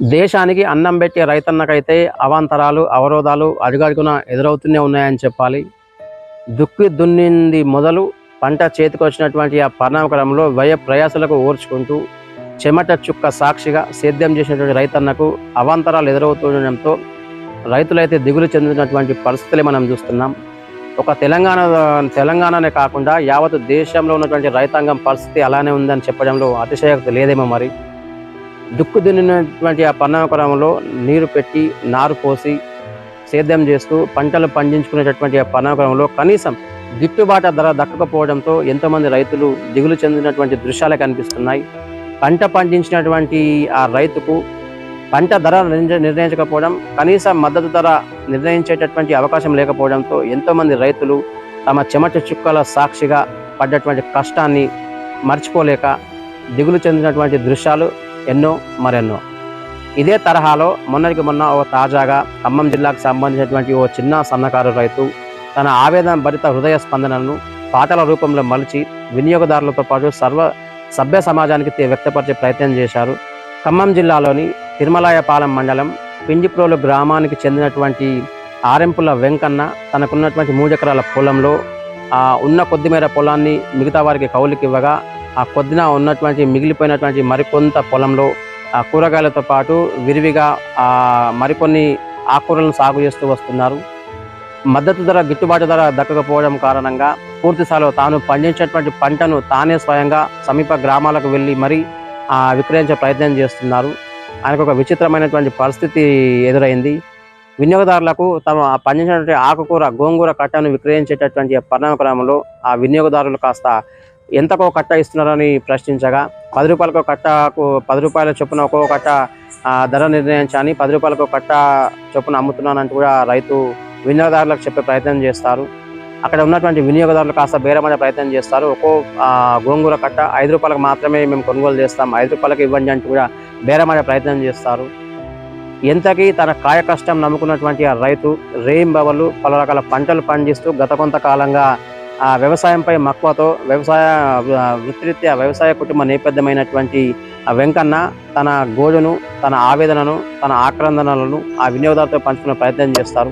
దేశానికి అన్నం పెట్టే రైతన్నకైతే అవాంతరాలు, అవరోధాలు అడుగడుగునా ఎదురవుతూనే ఉన్నాయని చెప్పాలి. దుక్కి దున్నింది మొదలు పంట చేతికొచ్చినటువంటి ఆ పరిణామక్రమంలో వ్యయ ప్రయాసలకు ఓర్చుకుంటూ చెమట చుక్క సాక్షిగా సేద్యం చేసినటువంటి రైతన్నకు అవాంతరాలు ఎదురవుతుండడంతో రైతులైతే దిగులు చెందినటువంటి పరిస్థితులే మనం చూస్తున్నాం. ఒక తెలంగాణనే కాకుండా యావత్ దేశంలో ఉన్నటువంటి రైతాంగం పరిస్థితి అలానే ఉందని చెప్పడంలో అతిశయోక్తి లేదేమో మరి. దుక్కు దున్నినటువంటి ఆ పరిణామక్రమంలో నీరు పెట్టి నారు పోసి సేద్యం చేస్తూ పంటలు పండించుకునేటటువంటి ఆ పరిణామక్రమంలో కనీసం గిట్టుబాటు ధర దక్కకపోవడంతో ఎంతోమంది రైతులు దిగులు చెందినటువంటి దృశ్యాలే కనిపిస్తున్నాయి. పంట పండించినటువంటి ఆ రైతుకు పంట ధర నిర్ణయించకపోవడం, కనీస మద్దతు ధర నిర్ణయించేటటువంటి అవకాశం లేకపోవడంతో ఎంతోమంది రైతులు తమ చెమట చుక్కల సాక్షిగా పడ్డటువంటి కష్టాన్ని మర్చిపోలేక దిగులు చెందినటువంటి దృశ్యాలు ఎన్నో మరెన్నో. ఇదే తరహాలో మొన్నటికి మొన్న తాజాగా ఖమ్మం జిల్లాకు సంబంధించినటువంటి ఓ చిన్న సన్నకారు రైతు తన ఆవేదన భరిత హృదయ స్పందనను పాటల రూపంలో మలిచి వినియోగదారులతో పాటు సభ్య సమాజానికి వ్యక్తపరిచే ప్రయత్నం చేశారు. ఖమ్మం జిల్లాలోని తిరుమలాయపాలెం మండలం పిండిప్రోలు గ్రామానికి చెందినటువంటి ఆరెంపుల వెంకన్న తనకున్నటువంటి 3 ఎకరాల పొలంలో ఉన్న కొద్దిమేర పొలాన్ని మిగతా వారికి కౌలుకి ఇవ్వగా ఆ కొద్దిన ఉన్నటువంటి మిగిలిపోయినటువంటి మరికొంత పొలంలో కూరగాయలతో పాటు విరివిగా మరికొన్ని ఆకుకూరలను సాగు చేస్తూ వస్తున్నారు. మద్దతు ధర, గిట్టుబాటు ధర దక్కకపోవడం కారణంగా పూర్తిస్థాయిలో తాను పండించినటువంటి పంటను తానే స్వయంగా సమీప గ్రామాలకు వెళ్ళి మరీ విక్రయించే ప్రయత్నం చేస్తున్నారు. ఆయనకు ఒక విచిత్రమైనటువంటి పరిస్థితి ఎదురైంది. వినియోగదారులకు తమ పండించినటువంటి ఆకుకూర, గోంగూర కట్టను విక్రయించేటటువంటి పరిణామక్రమంలో ఆ వినియోగదారులు కాస్త ఎంతకో కట్ట ఇస్తున్నారని ప్రశ్నించగా 10 రూపాయలకు కట్టకు 10 రూపాయల చొప్పున ఒక్కో కట్ట ధర నిర్ణయించని 10 రూపాయలకు కట్ట చొప్పున అమ్ముతున్నానంటూ కూడా రైతు వినియోగదారులకు చెప్పే ప్రయత్నం చేస్తారు. అక్కడ ఉన్నటువంటి వినియోగదారులు కాస్త బేరమడే ప్రయత్నం చేస్తారు. ఒక్కో గోంగూర కట్ట 5 రూపాయలకు మాత్రమే మేము కొనుగోలు చేస్తాం, 5 రూపాయలకు ఇవ్వండి అంటూ కూడా బేరమడే ప్రయత్నం చేస్తారు. ఎంతకీ తన కాయ కష్టం నమ్ముకున్నటువంటి ఆ రైతు రేయింబవళ్ళు పలు రకాల పంటలు పండిస్తూ గత కొంతకాలంగా వ్యవసాయంపై మక్కువతో వృత్తిరీత్యా వ్యవసాయ కుటుంబ నేపథ్యమైనటువంటి వెంకన్న తన గోడును, తన ఆవేదనను, తన ఆక్రందనలను ఆ వినియోగదారుతో పంచుకునే ప్రయత్నం చేస్తారు.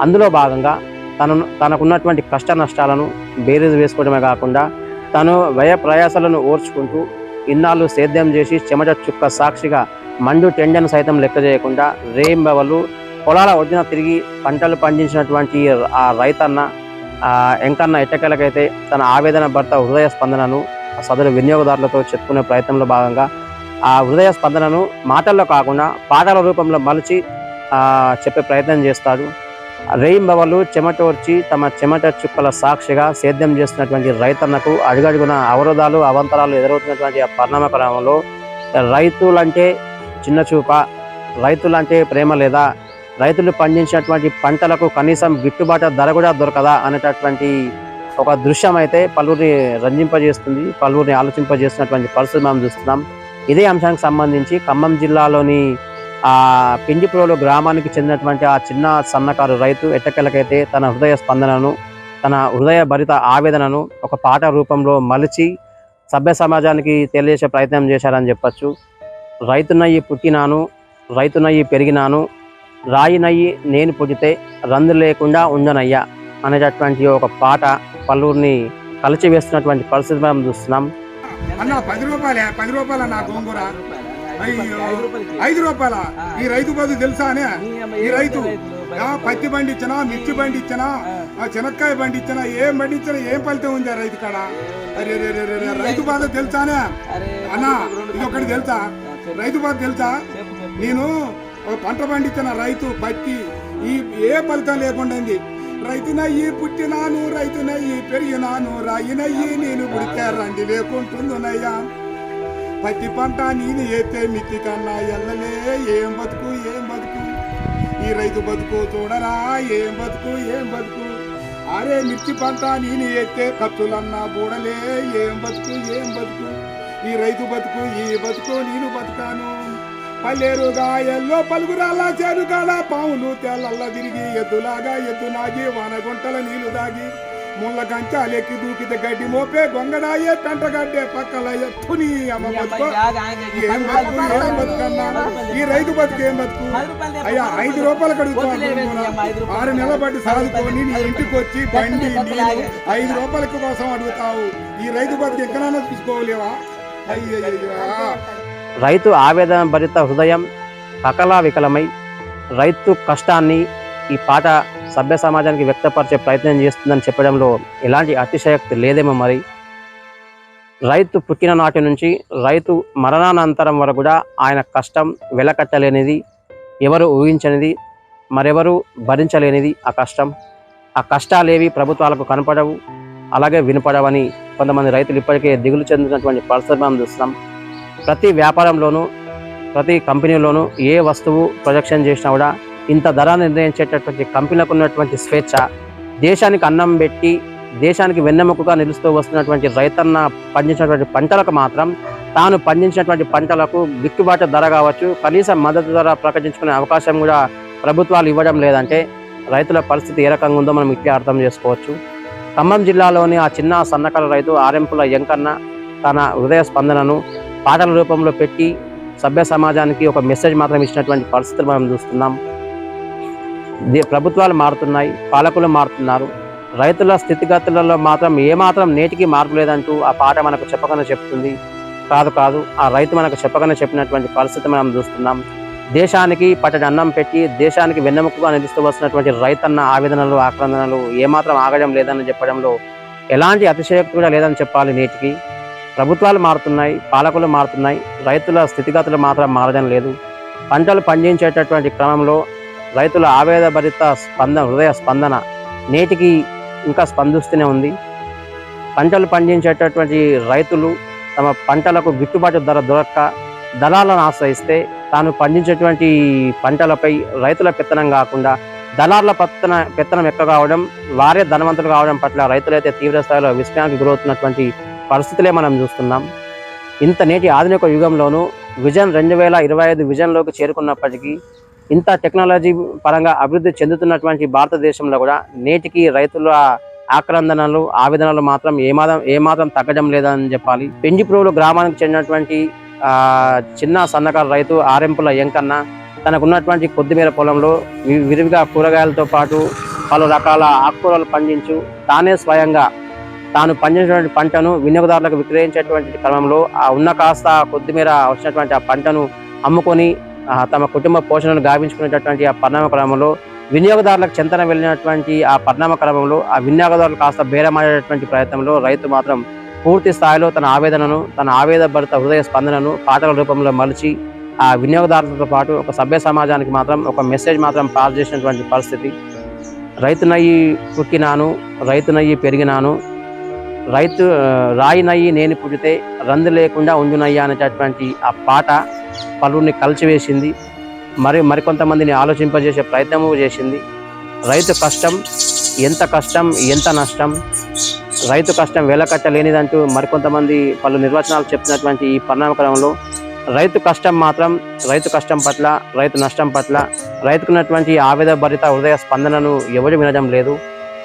అందులో భాగంగా తనకున్నటువంటి కష్ట నష్టాలను బేరీజు వేసుకోవడమే కాకుండా తను వ్యయ ప్రయాసాలను ఓర్చుకుంటూ ఇన్నాళ్ళు సేద్యం చేసి చెమట చుక్క సాక్షిగా మండు టెండను సైతం లెక్క చేయకుండా రేయింబవళ్ళు పొలాల ఒడ్డున తిరిగి పంటలు పండించినటువంటి ఆ రైతన్న ఎంకన్న ఎట్టకేలకైతే తన ఆవేదన భర్త హృదయ స్పందనను సదరు వినియోగదారులతో చెప్పుకునే ప్రయత్నంలో భాగంగా ఆ హృదయ స్పందనను మాటల్లో కాకుండా పాటల రూపంలో మలిచి చెప్పే ప్రయత్నం చేస్తాడు. రేయింబవళ్ళు చెమటోర్చి తమ చెమట చుక్కల సాక్షిగా సేద్యం చేస్తున్నటువంటి రైతన్నకు అడుగడుగున అవరోధాలు, అవాంతరాలు ఎదురవుతున్నటువంటి ఆ పరిణామక్రమంలో రైతులంటే చిన్న చూప, రైతులంటే ప్రేమ లేదా, రైతులు పండించినటువంటి పంటలకు కనీసం గిట్టుబాటు ధర కూడా దొరకదా అనేటటువంటి ఒక దృశ్యం అయితే పలువురిని రంజింపజేస్తుంది, పలువురిని ఆలోచింపజేస్తున్నటువంటి పరిస్థితి మనం చూస్తున్నాం. ఇదే అంశానికి సంబంధించి ఖమ్మం జిల్లాలోని పిండిప్రోలు గ్రామానికి చెందినటువంటి ఆ చిన్న సన్నకారు రైతు ఎట్టకెలకైతే తన హృదయ స్పందనను, తన హృదయ భరిత ఆవేదనను ఒక పాట రూపంలో మలిచి సభ్య సమాజానికి తెలియజేసే ప్రయత్నం చేశారని చెప్పచ్చు. రైతునయ్యి పుట్టినాను, రైతునయ్యి పెరిగినాను, రాయినయ్యి నేను పుట్టితే రందు లేకుండా ఉండనయ్యా అనేటటువంటి ఒక పాట పలువురిని కలిచివేస్తున్నటువంటి పరిస్థితి మనం చూస్తున్నాం. అన్న 10 రూపాయల నా గోంగూర, అయ్యో 5 రూపాయల. ఈ రైతు బదులు తెలుసానే? ఈ రైతు పత్తి బండి ఇచ్చినా, మిర్చి బండి ఇచ్చినా, చెనక్కాయ బండి ఇచ్చినా, ఏం బండి ఇచ్చినా ఏం ఫలితం ఉంది రైతు కాడ? అరే రైతు బాధ తెలుసానే అన్న? ఇది ఒకటి తెలుసా? రైతు బాధ తెలుసా? నేను పంట పండించిన రైతు పత్తి ఏ ఫలితం లేకుండా రైతునయ్యి పుట్టినాను, రైతునయ్యి పెరిగినాను, రాయినయ్యి నేను పుడితే రండి లేకుంటుందనయ్యా. పత్తి పంట నేను ఎత్తే మిత్తి కన్నా ఎల్లలే. ఏం బతుకు, ఏం బతుకు ఈ రైతు బతుకు చూడరా, ఏం బతుకు, ఏం బతుకు. అరే మిర్చి పంట నేను ఎత్తే ఖర్చులన్నా బూడలే. ఏం బతుకు, ఏం బతుకు ఈ రైతు బతుకు, ఈ బతుకు నేను బతుకాను. పల్లెరుగా ఎల్లో పలుగురాల చేరుగాల పావులు తెల్లల్ల తిరిగి ఎద్దులాగా ఎద్దు నాగి వానగుంటల నీళ్లు దాగి ముళ్ళ కంచాలెక్కి దూకితే గడ్డి మోపే గొంగడాయే పెంటగడ్డే పక్కల ఎత్తుని అమ్మ బతుకు ఏం బతుకు ఏం బతుకన్నా ఈ రైతు బతుకు ఏం బతుకు అయ్యా 5 రూపాయలు కడుగుతాను 6 నెలల బట్టి సాదుకొని నీ ఇంటికి వచ్చి బండి నీళ్ళు 5 రూపాయలకి కోసం అడుగుతావు ఈ రైతు బతుకు ఎక్కడైనా చూసుకోలేవా అయ్యయ్యా రైతు ఆవేదన భరిత హృదయం కకలా వికలమై రైతు కష్టాన్ని ఈ పాట సభ్య సమాజానికి వ్యక్తపరిచే ప్రయత్నం చేస్తుందని చెప్పడంలో ఎలాంటి అతిశయోక్తి లేదేమో. మరి రైతు పుట్టిన నాటి నుంచి రైతు మరణానంతరం వరకు కూడా ఆయన కష్టం వెలకట్టలేనిది, ఎవరు ఊహించనిది, మరెవరు భరించలేనిది ఆ కష్టం. ఆ కష్టాలేవి ప్రభుత్వాలకు కనపడవు, అలాగే వినపడవని కొంతమంది రైతులు ఇప్పటికే దిగులు చెందినటువంటి పరిస్థితి మనం చూస్తున్నాం. ప్రతి వ్యాపారంలోనూ ప్రతి కంపెనీలోనూ ఏ వస్తువు ప్రొజెక్షన్ చేసినా కూడా ఇంత ధర నిర్ణయించేటటువంటి కంపెనీలకు ఉన్నటువంటి స్వేచ్ఛ, దేశానికి అన్నం పెట్టి దేశానికి వెన్నెముకగా నిలుస్తూ వస్తున్నటువంటి రైతన్న పండించినటువంటి పంటలకు మాత్రం తాను పండించినటువంటి పంటలకు గిట్టుబాటు ధర కావచ్చు, కనీస మద్దతు ధర ప్రకటించుకునే అవకాశం కూడా ప్రభుత్వాలు ఇవ్వడం లేదంటే రైతుల పరిస్థితి ఏ రకంగా ఉందో మనం ఇట్లే అర్థం చేసుకోవచ్చు. ఖమ్మం జిల్లాలోని ఆ చిన్న సన్నకారు రైతు ఆరెంపుల ఎంకన్న తన హృదయ స్పందనను పాటల రూపంలో పెట్టి సభ్య సమాజానికి ఒక మెసేజ్ మాత్రం ఇచ్చినటువంటి పరిస్థితులు మనం చూస్తున్నాం. ప్రభుత్వాలు మారుతున్నాయి, పాలకులు మారుతున్నారు, రైతుల స్థితిగతులలో మాత్రం ఏమాత్రం నేటికి మార్పు లేదంటూ ఆ పాట మనకు చెప్పకనే చెప్తుంది. కాదు ఆ రైతు మనకు చెప్పకనే చెప్పినటువంటి పరిస్థితి మనం చూస్తున్నాం. దేశానికి పట్టడి అన్నం పెట్టి దేశానికి వెన్నెముకగా నిలుస్తూ వస్తున్నటువంటి రైతన్న ఆవేదనలు ఆక్రందనలు ఏమాత్రం ఆగడం లేదని చెప్పడంలో ఎలాంటి అతిశయోక్తి కూడా లేదని చెప్పాలి. నేటికి ప్రభుత్వాలు మారుతున్నాయి, పాలకులు మారుతున్నాయి, రైతుల స్థితిగతులు మాత్రం మారడం లేదు. పంటలు పండించేటటువంటి క్రమంలో రైతుల ఆవేదభరిత హృదయ స్పందన నేటికి ఇంకా స్పందిస్తూనే ఉంది. పంటలు పండించేటటువంటి రైతులు తమ పంటలకు గిట్టుబాటు ధర దొరక్క దళాలను ఆశ్రయిస్తే తాను పండించేటువంటి పంటలపై రైతుల పెత్తనం కాకుండా దళారుల పెత్తనం ఎక్కువ కావడం, వారే ధనవంతులు కావడం పట్ల రైతులైతే తీవ్ర స్థాయిలో విస్మయానికి గురవుతున్నటువంటి పరిస్థితులే మనం చూస్తున్నాం. ఇంత నేటి ఆధునిక యుగంలోనూ విజన్ 2025 విజన్లోకి చేరుకున్నప్పటికీ ఇంత టెక్నాలజీ పరంగా అభివృద్ధి చెందుతున్నటువంటి భారతదేశంలో కూడా నేటికి రైతుల ఆక్రందనలు ఆవేదనలు మాత్రం ఏమాత్రం తగ్గడం లేదని చెప్పాలి. పెంజిప్రోలు గ్రామానికి చెందినటువంటి చిన్న సన్నకారు రైతు ఆరెంపుల ఎంకన్న తనకున్నటువంటి కొద్దిమేర పొలంలో విరివిగా కూరగాయలతో పాటు పలు రకాల ఆకుకూరలు పండించు తానే స్వయంగా తాను పండించినటువంటి పంటను వినియోగదారులకు విక్రయించేటువంటి క్రమంలో ఆ ఉన్న కాస్త కొద్దిమేర వచ్చినటువంటి ఆ పంటను అమ్ముకొని తమ కుటుంబ పోషణను గావించుకునేటటువంటి ఆ పరిణామ క్రమంలో వినియోగదారులకు చెంతన వెళ్ళినటువంటి ఆ పరిణామ క్రమంలో ఆ వినియోగదారులు కాస్త బేరమాడేటటువంటి ప్రయత్నంలో రైతు మాత్రం పూర్తి స్థాయిలో తన ఆవేదనను, తన ఆవేదభరిత హృదయ స్పందనను పాటల రూపంలో మలిచి ఆ వినియోగదారులతో పాటు ఒక సభ్య సమాజానికి మాత్రం ఒక మెసేజ్ మాత్రం పాస్ చేసినటువంటి పరిస్థితి. రైతునయ్యి పుట్టినాను, రైతునయ్యి పెరిగినాను, రాయినయ్యి నేను పుట్టితే రందు లేకుండా ఉండునయ్యా అనేటటువంటి ఆ పాట పలువురిని కలిసివేసింది. మరికొంతమందిని ఆలోచింపజేసే ప్రయత్నము చేసింది. రైతు కష్టం ఎంత కష్టం, ఎంత నష్టం, రైతు కష్టం వెలకట్టలేనిదంటూ మరికొంతమంది పలు నిర్వచనాలు చెప్తున్నటువంటి ఈ పరిణామక్రమంలో రైతు కష్టం మాత్రం, రైతు కష్టం పట్ల, రైతు నష్టం పట్ల రైతుకున్నటువంటి ఆవేదభరిత హృదయ స్పందనను ఎవరు వినడం లేదు,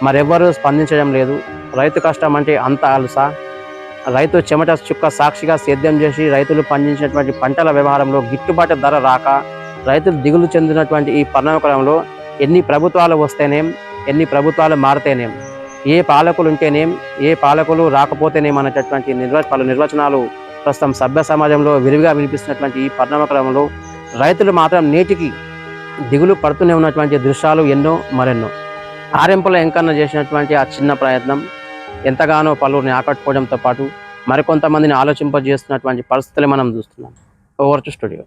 మరెవ్వరూ స్పందించడం లేదు. రైతు కష్టం అంటే అంత అలుసా? రైతు చెమట చుక్క సాక్షిగా సేద్యం చేసి రైతులు పండించినటువంటి పంటల వ్యవహారంలో గిట్టుబాటు ధర రాక రైతులు దిగులు చెందినటువంటి ఈ పరిణామక్రమంలో ఎన్ని ప్రభుత్వాలు వస్తేనేం, ఎన్ని ప్రభుత్వాలు మారితేనేం, ఏ పాలకులు ఉంటేనేం, ఏ పాలకులు రాకపోతేనేం అనేటటువంటి పలు నిర్వచనాలు ప్రస్తుతం సభ్య సమాజంలో విరివిగా వినిపిస్తున్నటువంటి ఈ పరిణామక్రమంలో రైతులు మాత్రం నేటికి దిగులు పడుతూనే ఉన్నటువంటి దృశ్యాలు ఎన్నో మరెన్నో. ఆరెంపుల ఎంకన్న చేసినటువంటి ఆ చిన్న ప్రయత్నం ఎంతగానో పలువురిని ఆకట్టుకోవడంతో పాటు మరికొంతమందిని ఆలోచింపజేస్తున్నటువంటి పరిస్థితులు మనం చూస్తున్నాం. Over to studio.